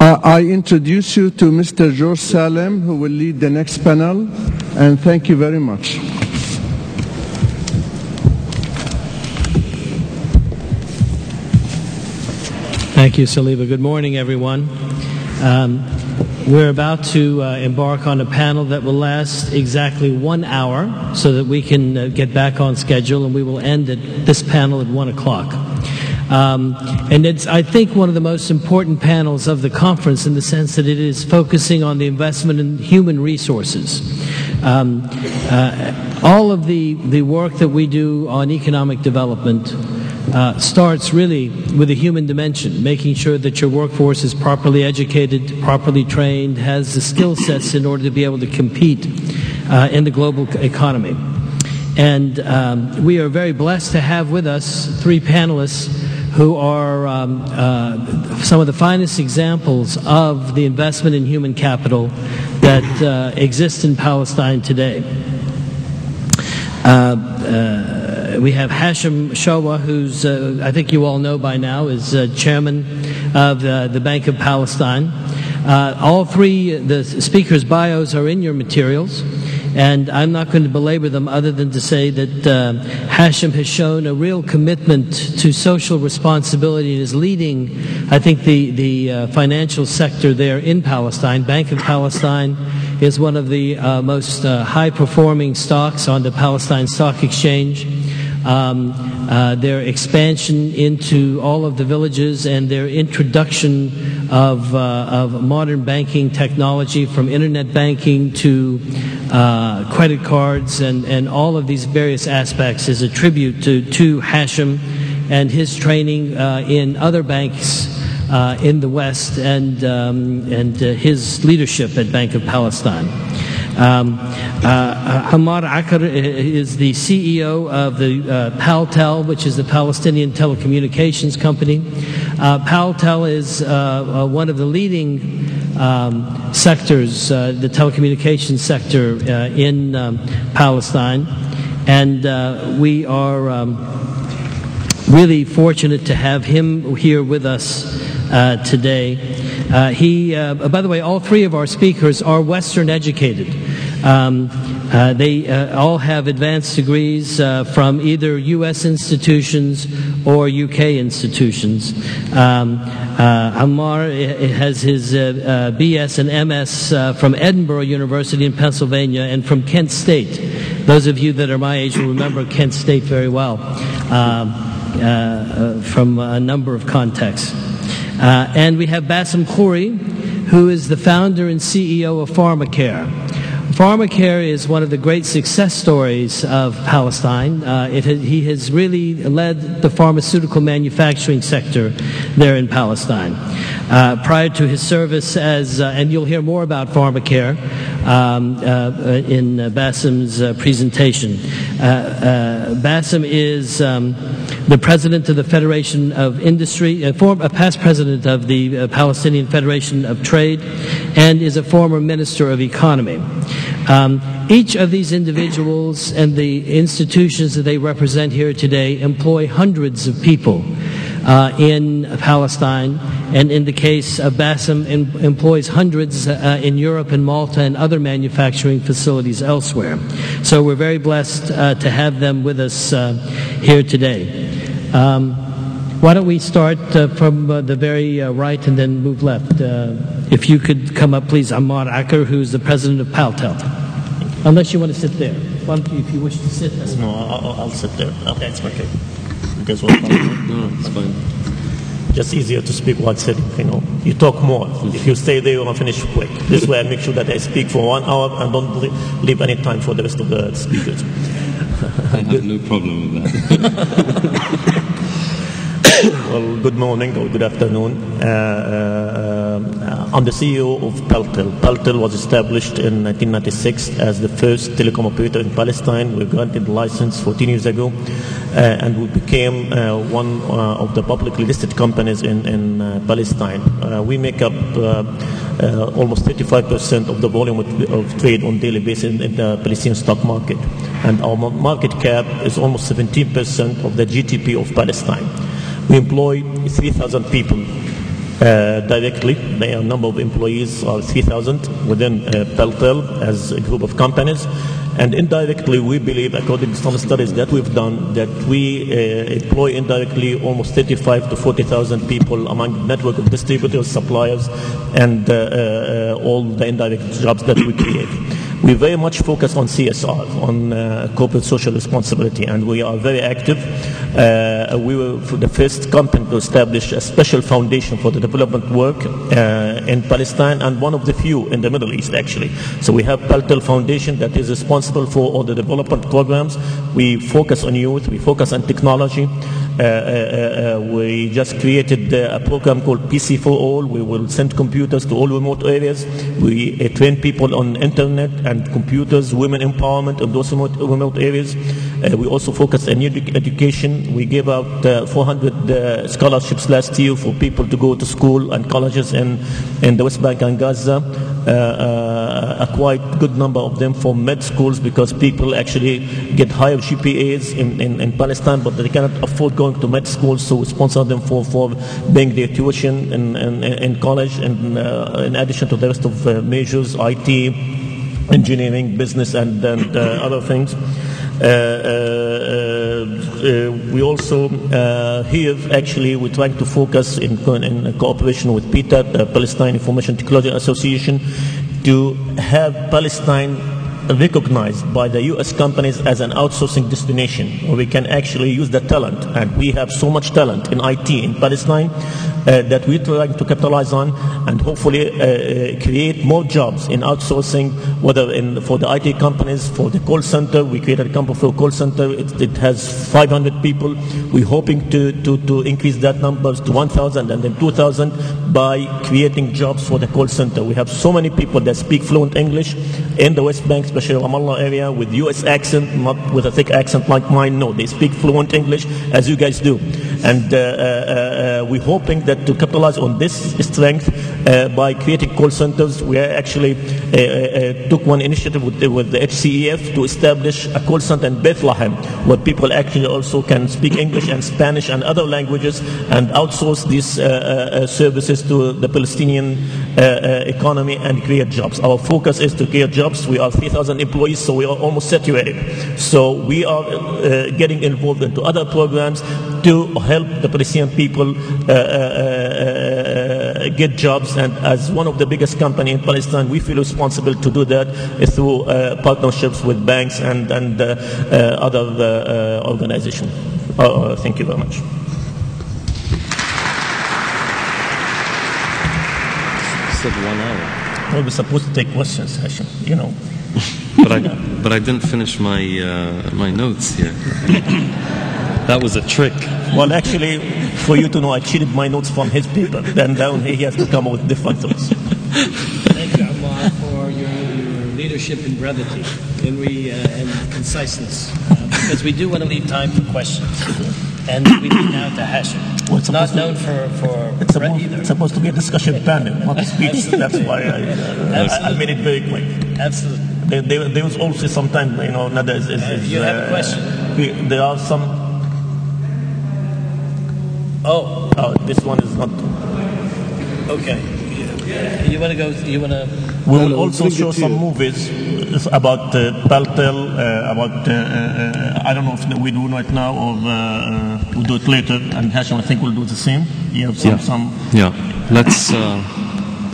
I introduce you to Mr. George Salem, who will lead the next panel, and thank you very much. Thank you, Saliba. Good morning, everyone. We're about to embark on a panel that will last exactly 1 hour so that we can get back on schedule, and we will end this panel at 1 o'clock. And it's, I think, one of the most important panels of the conference in the sense that it is focusing on the investment in human resources. All of the work that we do on economic development starts really with a human dimension, making sure that your workforce is properly educated, properly trained, has the skill sets in order to be able to compete in the global economy. And we are very blessed to have with us 3 panelists who are some of the finest examples of the investment in human capital that exists in Palestine today. We have Hashim Shawa, who's, I think you all know by now, is chairman of the Bank of Palestine. All 3, the speakers' bios are in your materials, and I'm not going to belabor them other than to say that Hashim has shown a real commitment to social responsibility and is leading, I think, the financial sector there in Palestine. Bank of Palestine is one of the most high-performing stocks on the Palestine Stock Exchange. Their expansion into all of the villages and their introduction of modern banking technology, from internet banking to credit cards and all of these various aspects, is a tribute to Hashim and his training in other banks in the West and his leadership at Bank of Palestine. Ammar Aker is the CEO of the Paltel, which is the Palestinian telecommunications company. Paltel is one of the leading sectors, the telecommunications sector in Palestine, and we are really fortunate to have him here with us today. By the way, all 3 of our speakers are Western educated. They all have advanced degrees from either U.S. institutions or U.K. institutions. Ammar has his B.S. and M.S. From Edinburgh University in Pennsylvania and from Kent State. Those of you that are my age will remember Kent State very well from a number of contexts. And we have Bassem Khoury, who is the founder and CEO of Aker. Aker is one of the great success stories of Palestine. He has really led the pharmaceutical manufacturing sector there in Palestine. Prior to his service as, and you'll hear more about Aker in Bassem's presentation. Bassem is the president of the Federation of Industry, a past president of the Palestinian Federation of Trade, and is a former minister of economy. Each of these individuals and the institutions that they represent here today employ hundreds of people in Palestine, and in the case of Bassem, employs hundreds in Europe and Malta and other manufacturing facilities elsewhere. So we're very blessed to have them with us here today. Why don't we start from the very right and then move left? If you could come up, please, Ammar Aker, who's the president of Paltel. Unless you want to sit there. Why don't you, if you wish to sit? No, I'll sit there. Okay, it's okay. You guys want to No, it's fine. Just easier to speak while sitting, you know. You talk more. If you stay there, you're going to finish quick. This way I make sure that I speak for 1 hour and don't leave any time for the rest of the speakers. I have no problem with that. Well, good morning or good afternoon. I'm the CEO of Paltel. Paltel was established in 1996 as the first telecom operator in Palestine. We granted the license 14 years ago, and we became one of the publicly listed companies in Palestine. We make up almost 35% of the volume of trade on a daily basis in the Palestinian stock market, and our market cap is almost 17% of the GDP of Palestine. We employ 3,000 people directly. The number of employees are 3,000 within Paltel as a group of companies. And indirectly, we believe, according to some studies that we've done, that we employ indirectly almost 35 to 40,000 people among the network of distributors, suppliers, and all the indirect jobs that we create. We very much focus on CSR, on corporate social responsibility, and we are very active. We were the first company to establish a special foundation for the development work in Palestine, and one of the few in the Middle East, actually. So we have Paltel Foundation that is responsible for all the development programs. We focus on youth, we focus on technology. We just created a program called PC for All. We will send computers to all remote areas. We train people on internet and computers, women empowerment in those remote areas. We also focus on education. We gave out 400 scholarships last year for people to go to school and colleges in the West Bank and Gaza. A quite good number of them for med schools, because people actually get higher GPAs in Palestine, but they cannot afford going to med schools, so we sponsor them for paying their tuition in college, and in addition to the rest of majors, IT, engineering, business, and other things. We also here actually we're trying to focus in cooperation with PITA, the Palestine Information Technology Association, to have Palestine recognized by the U.S. companies as an outsourcing destination, where we can actually use the talent, and we have so much talent in IT in Palestine that we're trying to capitalize on, and hopefully create more jobs in outsourcing, whether for the IT companies, for the call center. We created a company for a call center. It has 500 people. We're hoping to increase that number to 1,000 and then 2,000 by creating jobs for the call center. We have so many people that speak fluent English in the West Bank, especially Ramallah area, with U.S. accent, not with a thick accent like mine. No, they speak fluent English, as you guys do. And we're hoping that to capitalize on this strength by creating call centers. We actually took one initiative with the HCEF to establish a call center in Bethlehem, where people actually also can speak English and Spanish and other languages, and outsource these services to the Palestinian economy and create jobs. Our focus is to create jobs. We are 3,000 employees, so we are almost saturated. So we are getting involved into other programs to help the Palestinian people get jobs. And as one of the biggest companies in Palestine, we feel responsible to do that through partnerships with banks and other organizations. Thank you very much. Said 1 hour. Well, we're supposed to take questions, Hashim, you know. But I didn't finish my my notes here. That was a trick. Well, actually, for you to know, I cheated my notes from his paper. Then down here, he has to come up with different thoughts. Thank you, Ammar, for your leadership in brevity and conciseness, because we do want to leave time for questions. And we leave now to Hashim. Well, not known for either. It's supposed to be a discussion panel, not a speech. That's why I made it very quick. Absolutely. There was also sometimes, you know, you have a question? There are some. Oh, this one is not. Okay. You want to go? You want to? We will also show some movies about Paltel, about I don't know if we do it now or we'll do it later. And Hashim, I think we'll do the same. You have some. Yeah.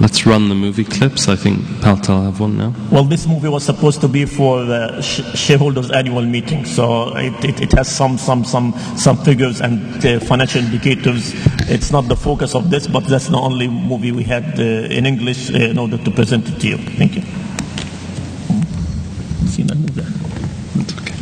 Let's run the movie clips. I think Paltel have one now. Well, this movie was supposed to be for the shareholders' annual meeting, so it has some figures and financial indicators. It's not the focus of this, but that's the only movie we had in English in order to present it to you. Thank you. See that movie? That's okay.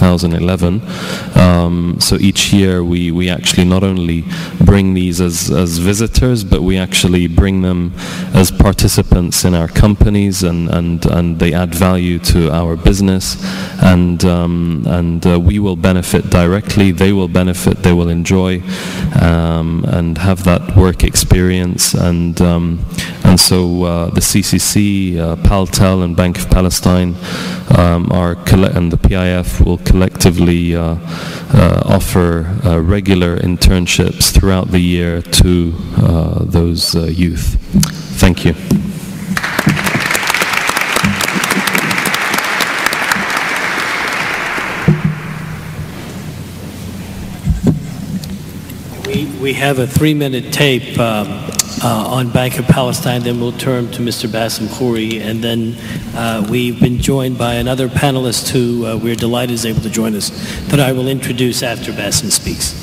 2011. So each year we actually not only bring these as visitors, but we actually bring them as participants in our companies, and they add value to our business, and we will benefit directly, they will benefit, they will enjoy, and have that work experience, and so the CCC, Paltel and Bank of Palestine and the PIF will collectively offer regular internships throughout the year to those youth. Thank you. We have a 3-minute tape on Bank of Palestine, then we'll turn to Mr. Bassem Khouri, and then we've been joined by another panelist who we're delighted is able to join us, that I will introduce after Bassem speaks.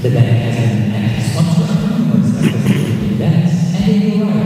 The bank has an active sponsor of numerous events and a variety